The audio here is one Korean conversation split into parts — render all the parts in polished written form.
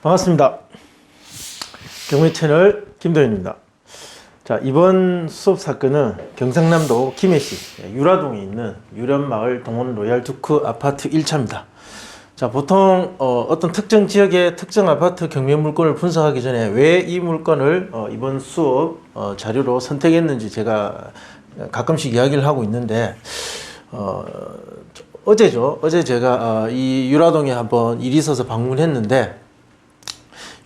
반갑습니다. 경매 채널 김도현입니다. 자, 이번 수업 사건은 경상남도 김해시 유라동에 있는 유련마을 동원 로얄 두크 아파트 1차입니다. 자, 보통 어떤 특정 지역의 특정 아파트 경매 물건을 분석하기 전에 왜 이 물건을 이번 수업 자료로 선택했는지 제가 가끔씩 이야기를 하고 있는데 어제 제가 이 유라동에 한번 일이 있어서 방문했는데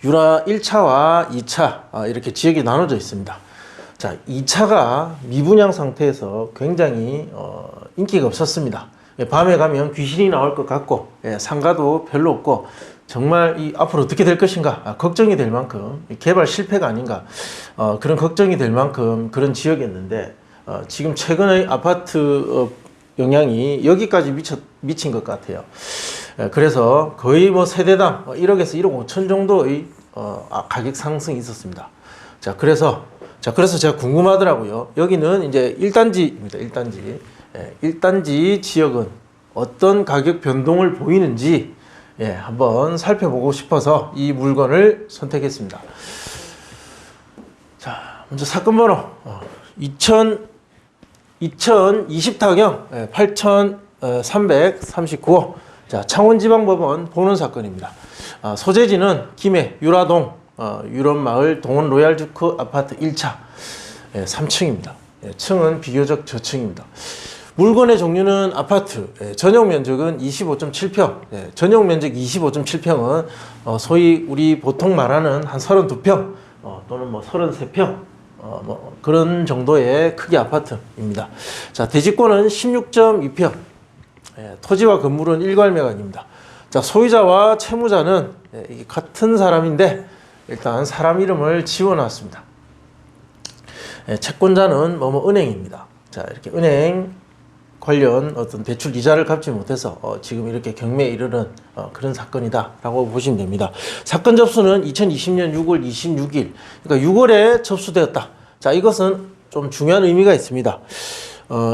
유라 1차와 2차 이렇게 지역이 나눠져 있습니다. 자, 2차가 미분양 상태에서 굉장히 인기가 없었습니다. 밤에 가면 귀신이 나올 것 같고 상가도 별로 없고 정말 앞으로 어떻게 될 것인가 걱정이 될 만큼 개발 실패가 아닌가 그런 걱정이 될 만큼 그런 지역이었는데 지금 최근의 아파트 영향이 여기까지 미친 것 같아요. 그래서 거의 뭐 세대당 1억에서 1억 5천 정도의 가격 상승이 있었습니다. 자, 그래서 제가 궁금하더라고요. 여기는 이제 1단지입니다. 1단지 지역은 어떤 가격 변동을 보이는지 한번 살펴보고 싶어서 이 물건을 선택했습니다. 자, 먼저 사건 번호 2020타경 8339호 자, 창원지방법원 보는 사건입니다. 소재지는 김해 유라동 유런마을 동원 로얄 두크 아파트 1차 3층입니다. 층은 비교적 저층입니다. 물건의 종류는 아파트, 전용 면적은 25.7평, 전용 면적 25.7평은 소위 우리 보통 말하는 한 32평 또는 뭐 33평 뭐 그런 정도의 크기 아파트입니다. 자, 대지권은 16.2평, 토지와 건물은 일괄매각입니다. 자, 소유자와 채무자는 같은 사람인데 일단 사람 이름을 지워놨습니다. 채권자는 은행입니다. 자, 이렇게 은행 관련 어떤 대출 이자를 갚지 못해서 지금 이렇게 경매에 이르는 그런 사건이다라고 보시면 됩니다. 사건 접수는 2020년 6월 26일, 그러니까 6월에 접수되었다. 자, 이것은 좀 중요한 의미가 있습니다.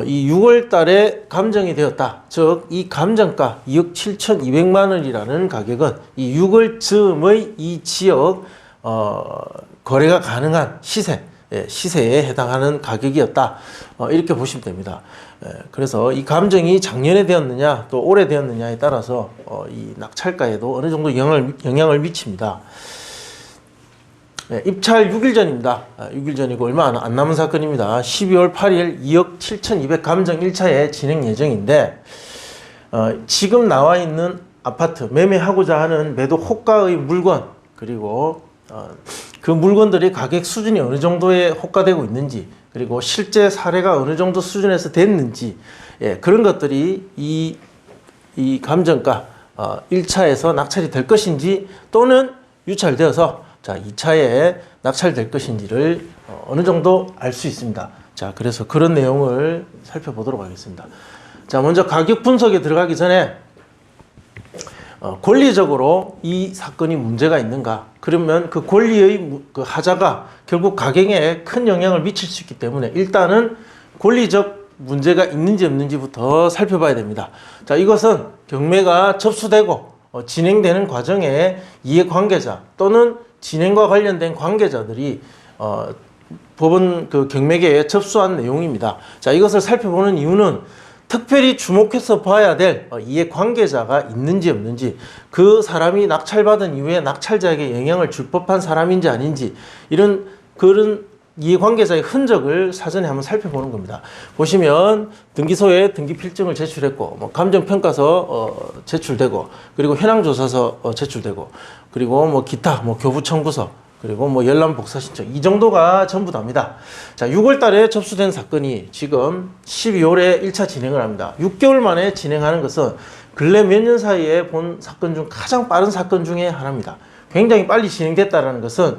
이 6월 달에 감정이 되었다. 즉, 이 감정가 2억 7,200만 원이라는 가격은 이 6월 즈음의 이 지역 거래가 가능한 시세에 해당하는 가격이었다. 이렇게 보시면 됩니다. 그래서 이 감정이 작년에 되었느냐 또 올해 되었느냐에 따라서 이 낙찰가에도 어느 정도 영향을 미칩니다. 입찰 6일 전입니다. 6일 전이고 얼마 안 남은 사건입니다. 12월 8일 2억 7,200 감정 1차에 진행 예정인데 지금 나와 있는 아파트 매매하고자 하는 매도 호가의 물건 그리고 그 물건들이 가격 수준이 어느 정도에 호가되고 있는지 그리고 실제 사례가 어느 정도 수준에서 됐는지 그런 것들이 이 감정가 1차에서 낙찰이 될 것인지 또는 유찰되어서 자, 2차에 낙찰될 것인지를 어느 정도 알 수 있습니다. 자, 그래서 그런 내용을 살펴보도록 하겠습니다. 자, 먼저 가격 분석에 들어가기 전에 권리적으로 이 사건이 문제가 있는가? 그러면 그 권리의 그 하자가 결국 가격에 큰 영향을 미칠 수 있기 때문에 일단은 권리적 문제가 있는지 없는지부터 살펴봐야 됩니다. 자, 이것은 경매가 접수되고 진행되는 과정에 이해관계자 또는 진행과 관련된 관계자들이 법원 그 경매계에 접수한 내용입니다. 자, 이것을 살펴보는 이유는 특별히 주목해서 봐야 될 이해관계자가 있는지 없는지 그 사람이 낙찰받은 이후에 낙찰자에게 영향을 줄 법한 사람인지 아닌지 그런 이해관계자의 흔적을 사전에 한번 살펴보는 겁니다. 보시면 등기소에 등기필증을 제출했고 감정평가서 제출되고 그리고 현황조사서 제출되고 그리고 기타 교부청구서 그리고 열람복사신청 이 정도가 전부 답니다. 자, 6월 달에 접수된 사건이 지금 12월에 1차 진행을 합니다. 6개월 만에 진행하는 것은 근래 몇 년 사이에 본 사건 중 가장 빠른 사건 중에 하나입니다. 굉장히 빨리 진행됐다는 것은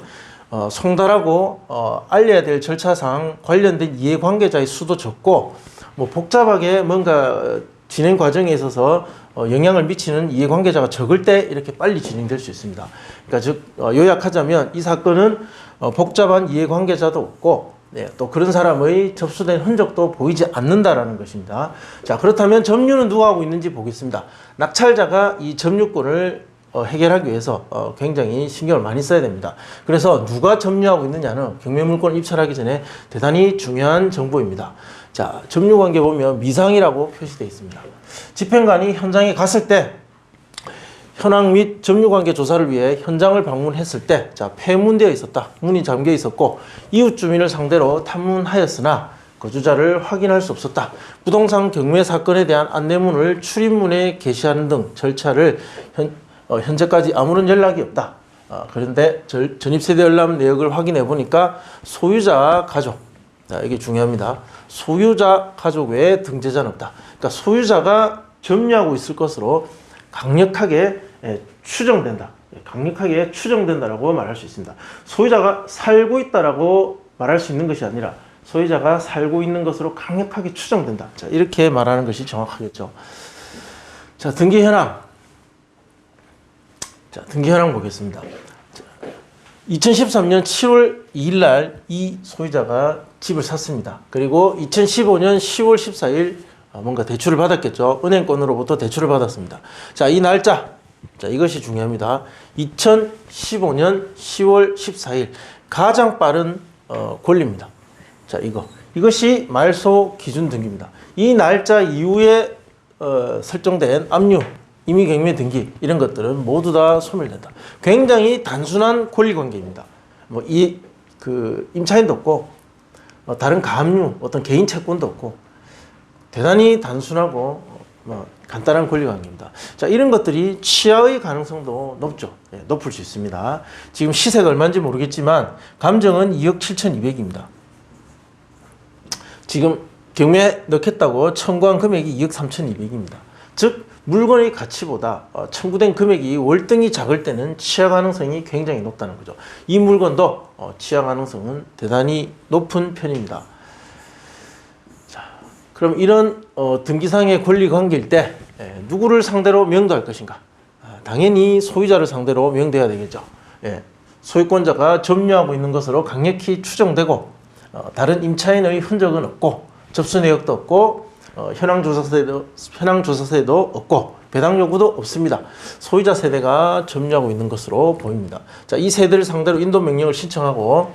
송달하고 알려야 될 절차상 관련된 이해관계자의 수도 적고 복잡하게 뭔가 진행 과정에 있어서 영향을 미치는 이해관계자가 적을 때 이렇게 빨리 진행될 수 있습니다. 그러니까 즉 요약하자면 이 사건은 복잡한 이해관계자도 없고 또 그런 사람의 접수된 흔적도 보이지 않는다라는 것입니다. 자, 그렇다면 점유는 누가 하고 있는지 보겠습니다. 낙찰자가 이 점유권을 해결하기 위해서 굉장히 신경을 많이 써야 됩니다. 그래서 누가 점유하고 있느냐는 경매물건을 입찰하기 전에 대단히 중요한 정보입니다. 자, 점유관계 보면 미상이라고 표시되어 있습니다. 집행관이 현장에 갔을 때 현황 및 점유관계 조사를 위해 현장을 방문했을 때, 자, 폐문되어 있었다. 문이 잠겨 있었고 이웃 주민을 상대로 탐문하였으나 거주자를 확인할 수 없었다. 부동산 경매 사건에 대한 안내문을 출입문에 게시하는 등 절차를 현재까지 아무런 연락이 없다. 그런데 전입세대 열람 내역을 확인해 보니까 소유자 가족, 자, 이게 중요합니다. 소유자 가족 외에 등재자는 없다. 그러니까 소유자가 점유하고 있을 것으로 강력하게 추정된다. 강력하게 추정된다라고 말할 수 있습니다. 소유자가 살고 있다라고 말할 수 있는 것이 아니라 소유자가 살고 있는 것으로 강력하게 추정된다. 자, 이렇게 말하는 것이 정확하겠죠. 자, 등기 현황. 자, 등기 현황 보겠습니다. 2013년 7월 2일 날 이 소유자가 집을 샀습니다. 그리고 2015년 10월 14일 뭔가 대출을 받았겠죠. 은행권으로부터 대출을 받았습니다. 자, 이 날짜. 자, 이것이 중요합니다. 2015년 10월 14일. 가장 빠른 권리입니다. 자, 이것이 말소 기준 등기입니다. 이 날짜 이후에 설정된 압류, 임의경매 등기 이런 것들은 모두 다 소멸된다. 굉장히 단순한 권리관계입니다. 뭐 임차인도 없고 다른 가압류, 어떤 개인 채권도 없고 대단히 단순하고 간단한 권리관계입니다. 자, 이런 것들이 취하의 가능성도 높죠. 예, 높을 수 있습니다. 지금 시세가 얼마인지 모르겠지만 감정은 2억 7,200입니다. 지금 경매에 넣겠다고 청구한 금액이 2억 3,200입니다. 즉 물건의 가치보다 청구된 금액이 월등히 작을 때는 취하 가능성이 굉장히 높다는 거죠. 이 물건도 취하 가능성은 대단히 높은 편입니다. 자, 그럼 이런 등기상의 권리 관계일 때 누구를 상대로 명도할 것인가? 당연히 소유자를 상대로 명도해야 되겠죠. 소유권자가 점유하고 있는 것으로 강력히 추정되고 다른 임차인의 흔적은 없고 접수 내역도 없고 현황조사세도 없고 배당 요구도 없습니다. 소유자 세대가 점유하고 있는 것으로 보입니다. 자, 이 세대를 상대로 인도 명령을 신청하고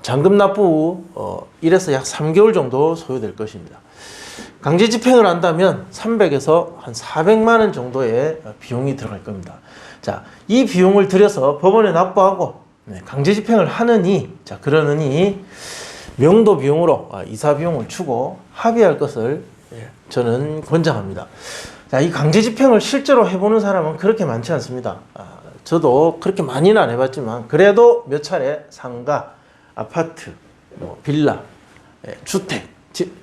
잔금 납부 후 1에서 약 3개월 정도 소요될 것입니다. 강제 집행을 한다면 300에서 한 400만 원 정도의 비용이 들어갈 겁니다. 자, 이 비용을 들여서 법원에 납부하고 강제 집행을 하느니, 자, 그러느니 명도 비용으로 이사 비용을 주고 합의할 것을 저는 권장합니다. 자, 이 강제 집행을 실제로 해보는 사람은 그렇게 많지 않습니다. 저도 그렇게 많이는 안 해봤지만 그래도 몇 차례 상가, 아파트, 빌라, 주택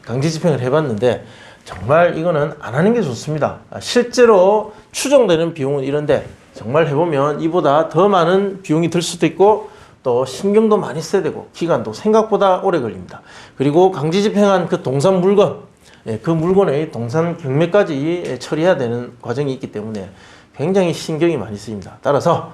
강제 집행을 해봤는데 정말 이거는 안 하는 게 좋습니다. 실제로 추정되는 비용은 이런데 정말 해보면 이보다 더 많은 비용이 들 수도 있고 또 신경도 많이 써야 되고 기간도 생각보다 오래 걸립니다. 그리고 강제 집행한 그 동산 물건, 그 물건의 동산 경매까지 처리해야 되는 과정이 있기 때문에 굉장히 신경이 많이 쓰입니다. 따라서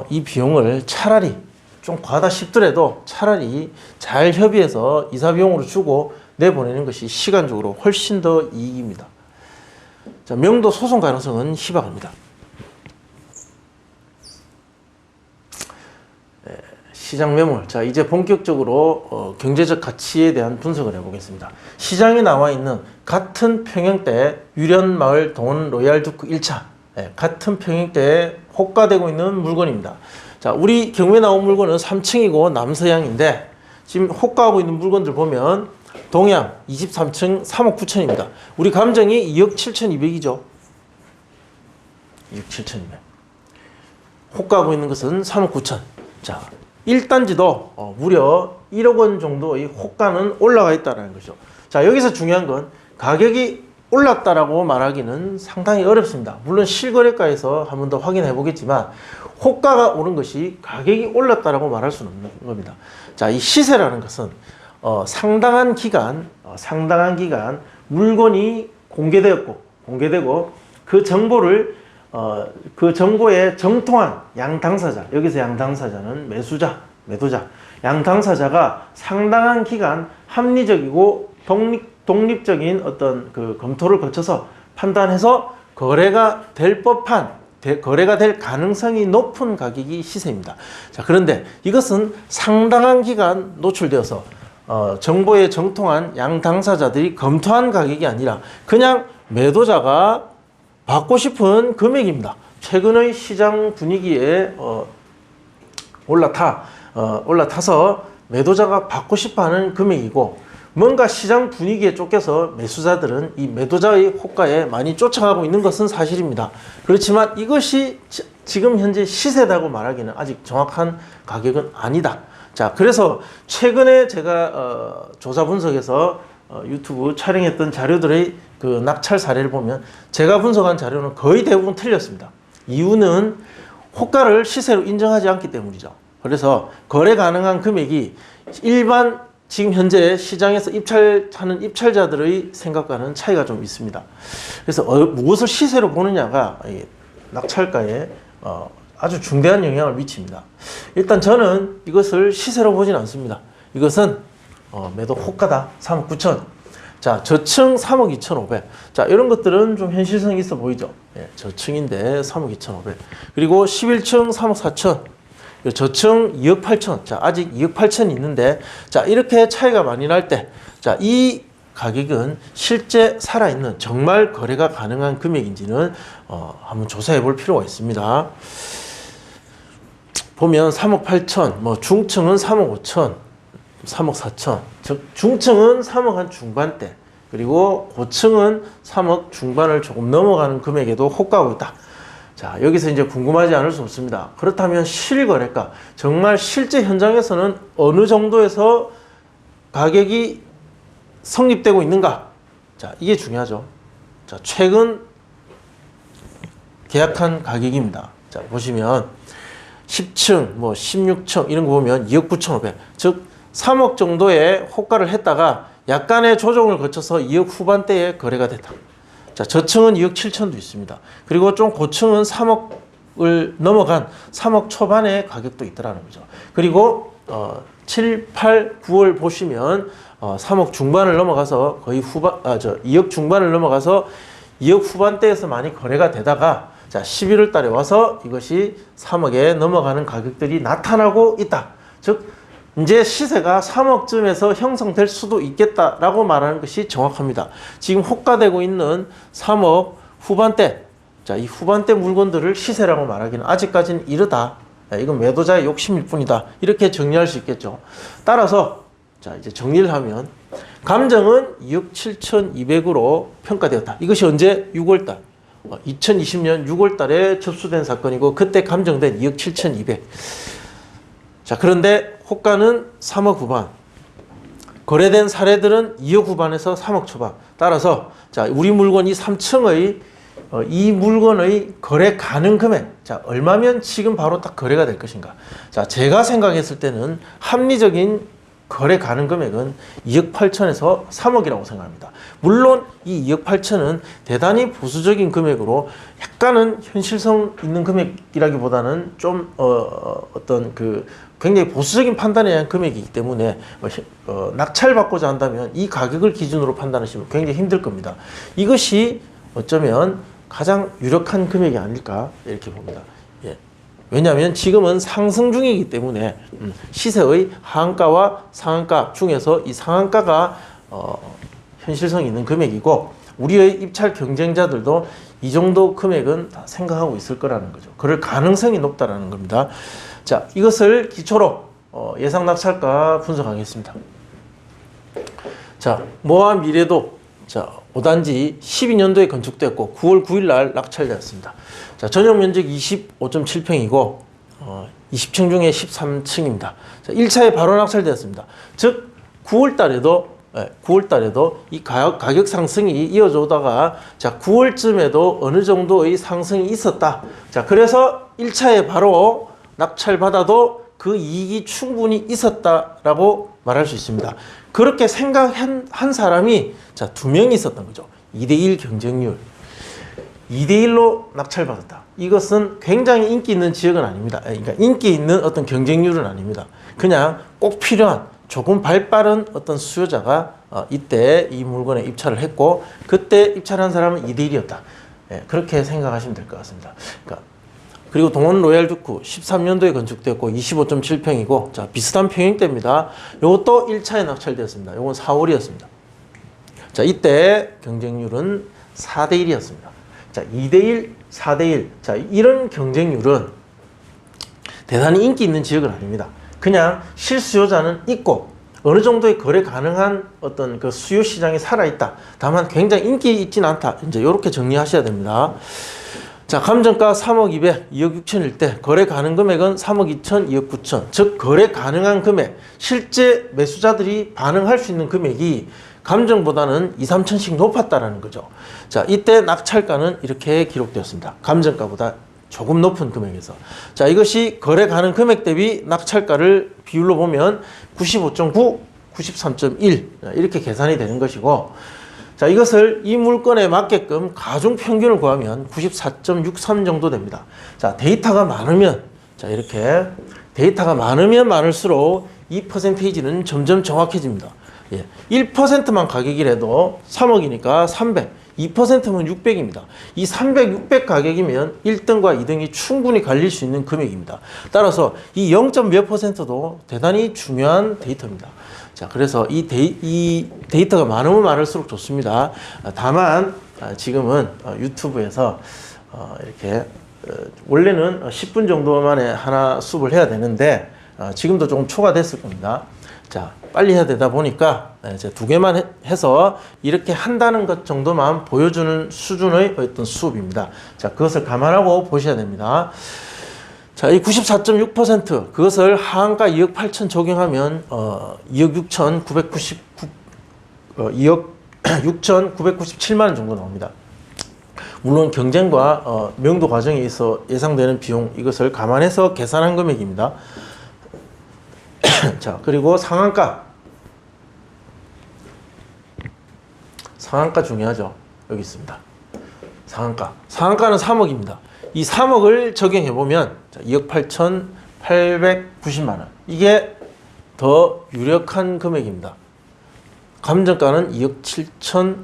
이 비용을 차라리 좀 과하다 싶더라도 차라리 잘 협의해서 이사 비용으로 주고 내보내는 것이 시간적으로 훨씬 더 이익입니다. 자, 명도 소송 가능성은 희박합니다. 시장 매물. 자, 이제 본격적으로 경제적 가치에 대한 분석을 해보겠습니다. 시장에 나와 있는 같은 평형대 유련마을 동원 로얄두크 1차, 같은 평형대에 호가되고 있는 물건입니다. 자, 우리 경매에 나온 물건은 3층이고 남서향인데 지금 호가하고 있는 물건들 보면 동양 23층 3억 9천입니다. 우리 감정이 2억 7,200이죠. 2억 7,200. 호가하고 있는 것은 3억 9천. 자, 1단지도 무려 1억 원 정도의 호가는 올라가 있다는 거죠. 자, 여기서 중요한 건 가격이 올랐다라고 말하기는 상당히 어렵습니다. 물론 실거래가에서 한 번 더 확인해 보겠지만 호가가 오른 것이 가격이 올랐다라고 말할 수는 없는 겁니다. 자, 이 시세라는 것은 상당한 기간 물건이 공개되고 그 정보를 그 정보에 정통한 양당사자, 여기서 양당사자는 매도자, 양당사자가 상당한 기간 합리적이고 독립적인 어떤 그 검토를 거쳐서 판단해서 거래가 될 법한 거래가 될 가능성이 높은 가격이 시세입니다. 자, 그런데 이것은 상당한 기간 노출되어서 정보에 정통한 양 당사자들이 검토한 가격이 아니라 그냥 매도자가 받고 싶은 금액입니다. 최근의 시장 분위기에 올라타서 매도자가 받고 싶어하는 금액이고, 뭔가 시장 분위기에 쫓겨서 매수자들은 이 매도자의 호가에 많이 쫓아가고 있는 것은 사실입니다. 그렇지만 이것이 지금 현재 시세다고 말하기는 아직 정확한 가격은 아니다. 자, 그래서 최근에 제가 조사 분석에서 유튜브 촬영했던 자료들의 그 낙찰 사례를 보면 제가 분석한 자료는 거의 대부분 틀렸습니다. 이유는 호가를 시세로 인정하지 않기 때문이죠. 그래서 거래 가능한 금액이 일반 지금 현재 시장에서 입찰하는 입찰자들의 생각과는 차이가 좀 있습니다. 그래서 무엇을 시세로 보느냐가 낙찰가에 아주 중대한 영향을 미칩니다. 일단 저는 이것을 시세로 보진 않습니다. 이것은 매도 호가다. 3억 9천. 자, 저층 3억 2,500. 자, 이런 것들은 좀 현실성이 있어 보이죠. 예, 저층인데 3억 2,500. 그리고 11층 3억 4천. 저층 2억 8천. 자, 아직 2억 8천이 있는데, 자, 이렇게 차이가 많이 날 때, 자, 이 가격은 실제 살아있는 정말 거래가 가능한 금액인지는 한번 조사해 볼 필요가 있습니다. 보면 3억 8천, 뭐 중층은 3억 5천, 3억 4천, 즉 중층은 3억 한 중반대, 그리고 고층은 3억 중반을 조금 넘어가는 금액에도 호가하고 있다. 자, 여기서 이제 궁금하지 않을 수 없습니다. 그렇다면 실거래가, 정말 실제 현장에서는 어느 정도에서 가격이 성립되고 있는가? 자, 이게 중요하죠. 자, 최근 계약한 가격입니다. 자, 보시면 10층, 뭐 16층 이런 거 보면 2억 9,500. 즉 3억 정도의 호가를 했다가 약간의 조정을 거쳐서 2억 후반대에 거래가 됐다. 자, 저층은 2억 7천도 있습니다. 그리고 좀 고층은 3억을 넘어간 3억 초반의 가격도 있더라는 거죠. 그리고 7, 8, 9월 보시면 3억 중반을 넘어가서 거의 2억 중반을 넘어가서 2억 후반대에서 많이 거래가 되다가, 자, 11월 달에 와서 이것이 3억에 넘어가는 가격들이 나타나고 있다. 즉 이제 시세가 3억쯤에서 형성될 수도 있겠다라고 말하는 것이 정확합니다. 지금 호가되고 있는 3억 후반대, 자, 이 후반대 물건들을 시세라고 말하기는 아직까지는 이르다. 이건 매도자의 욕심일 뿐이다. 이렇게 정리할 수 있겠죠. 따라서 자, 이제 정리를 하면 감정은 2억 7,200으로 평가되었다. 이것이 언제? 6월달. 2020년 6월달에 접수된 사건이고, 그때 감정된 2억 7,200. 자, 그런데 호가는 3억 후반. 거래된 사례들은 2억 후반에서 3억 초반. 따라서 자, 우리 물건이 3층의 이 물건의 거래 가능 금액, 자, 얼마면 지금 바로 딱 거래가 될 것인가? 자, 제가 생각했을 때는 합리적인 거래 가능 금액은 2억 8천에서 3억이라고 생각합니다. 물론 이 2억 8천은 대단히 보수적인 금액으로 약간은 현실성 있는 금액이라기보다는 좀 어떤 그 굉장히 보수적인 판단에 대한 금액이기 때문에 낙찰받고자 한다면 이 가격을 기준으로 판단하시면 굉장히 힘들 겁니다. 이것이 어쩌면 가장 유력한 금액이 아닐까 이렇게 봅니다. 예. 왜냐하면 지금은 상승 중이기 때문에 시세의 하한가와 상한가 중에서 이 상한가가 현실성 있는 금액이고, 우리의 입찰 경쟁자들도 이 정도 금액은 다 생각하고 있을 거라는 거죠. 그럴 가능성이 높다라는 겁니다. 자, 이것을 기초로 예상 낙찰가 분석하겠습니다. 자, 모아 미래도 자, 5단지 12년도에 건축됐고 9월 9일 날 낙찰되었습니다. 자, 전용 면적 25.7평이고 20층 중에 13층입니다. 자, 1차에 바로 낙찰되었습니다. 즉 9월 달에도 이 가격 상승이 이어져 오다가, 자, 9월쯤에도 어느 정도의 상승이 있었다. 자, 그래서 1차에 바로 낙찰받아도 그 이익이 충분히 있었다라고 말할 수 있습니다. 그렇게 생각한 사람이 자, 2명이 있었던 거죠. 2대1 경쟁률. 2대1로 낙찰받았다. 이것은 굉장히 인기 있는 지역은 아닙니다. 그러니까 인기 있는 어떤 경쟁률은 아닙니다. 그냥 꼭 필요한 조금 발빠른 어떤 수요자가 이때 이 물건에 입찰을 했고, 그때 입찰한 사람은 2대1이었다. 그렇게 생각하시면 될 것 같습니다. 그러니까 그리고 동원 로얄 주쿠 13년도에 건축되었고 25.7평이고 자 비슷한 평형대입니다. 요것도 1차에 낙찰되었습니다. 요건 4월이었습니다. 자 이때 경쟁률은 4대1이었습니다. 자 2대1, 4대1 자 이런 경쟁률은 대단히 인기 있는 지역은 아닙니다. 그냥 실수요자는 있고 어느 정도의 거래 가능한 어떤 그 수요 시장이 살아있다. 다만 굉장히 인기 있진 않다. 이제 이렇게 정리하셔야 됩니다. 자, 감정가 3억 200, 2억 6천일 때 거래 가능 금액은 3억 2천, 2억 9천. 즉 거래 가능한 금액, 실제 매수자들이 반응할 수 있는 금액이 감정보다는 2, 3천씩 높았다라는 거죠. 자, 이때 낙찰가는 이렇게 기록되었습니다. 감정가보다 조금 높은 금액에서. 자, 이것이 거래 가능 금액 대비 낙찰가를 비율로 보면 95.9, 93.1 이렇게 계산이 되는 것이고, 자, 이것을 이 물건에 맞게끔 가중 평균을 구하면 94.63 정도 됩니다. 자, 데이터가 많으면, 자, 이렇게 데이터가 많으면 많을수록 이 퍼센테이지는 점점 정확해집니다. 예, 1%만 가격이라도 3억이니까 300, 2%면 600입니다. 이 300, 600 가격이면 1등과 2등이 충분히 갈릴 수 있는 금액입니다. 따라서 이 0. 몇 %도 대단히 중요한 데이터입니다. 자, 그래서 이 데이터가 많으면 많을수록 좋습니다. 다만 지금은 유튜브에서 이렇게 원래는 10분 정도 만에 하나 수업을 해야 되는데 지금도 조금 초과됐을 겁니다. 자, 빨리 해야 되다 보니까 이제 2개만 해서 이렇게 한다는 것 정도만 보여주는 수준의 어떤 수업입니다. 자, 그것을 감안하고 보셔야 됩니다. 자, 이 94.6% 그것을 하한가 2억 8천 적용하면 2억 6천 2억 6천 997만 원 정도 나옵니다. 물론 경쟁과 명도 과정에 있어 예상되는 비용 이것을 감안해서 계산한 금액입니다. 자, 그리고 상한가 중요하죠. 여기 있습니다. 상한가는 3억입니다. 이 3억을 적용해 보면 2억 8천 890만 원 이게 더 유력한 금액입니다. 감정가는 2억 7천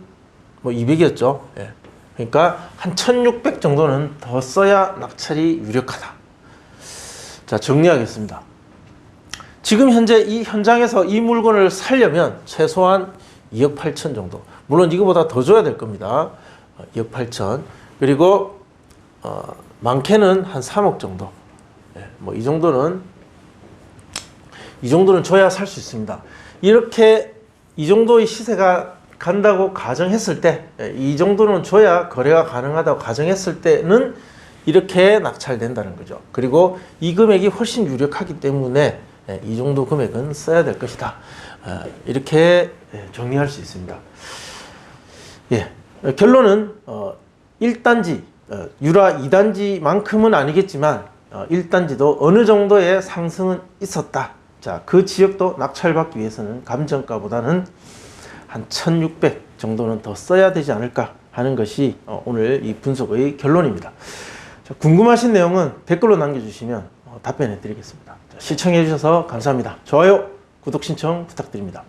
200이었죠. 예. 그러니까 한 1600 정도는 더 써야 낙찰이 유력하다. 자, 정리하겠습니다. 지금 현재 이 현장에서 이 물건을 살려면 최소한 2억 8천 정도. 물론 이거보다 더 줘야 될 겁니다. 2억 8천. 그리고 많게는 한 3억 정도. 예, 뭐 이 정도는 줘야 살 수 있습니다. 이렇게 이 정도의 시세가 간다고 가정했을 때, 이 정도는 줘야 거래가 가능하다고 가정했을 때는 이렇게 낙찰된다는 거죠. 그리고 이 금액이 훨씬 유력하기 때문에 이 정도 금액은 써야 될 것이다. 이렇게 정리할 수 있습니다. 예, 결론은 1단지, 유라 2단지만큼은 아니겠지만 1단지도 어느 정도의 상승은 있었다. 자, 그 지역도 낙찰받기 위해서는 감정가보다는 한 1600 정도는 더 써야 되지 않을까 하는 것이 오늘 이 분석의 결론입니다. 자, 궁금하신 내용은 댓글로 남겨주시면 답변해 드리겠습니다. 시청해 주셔서 감사합니다. 좋아요, 구독 신청 부탁드립니다.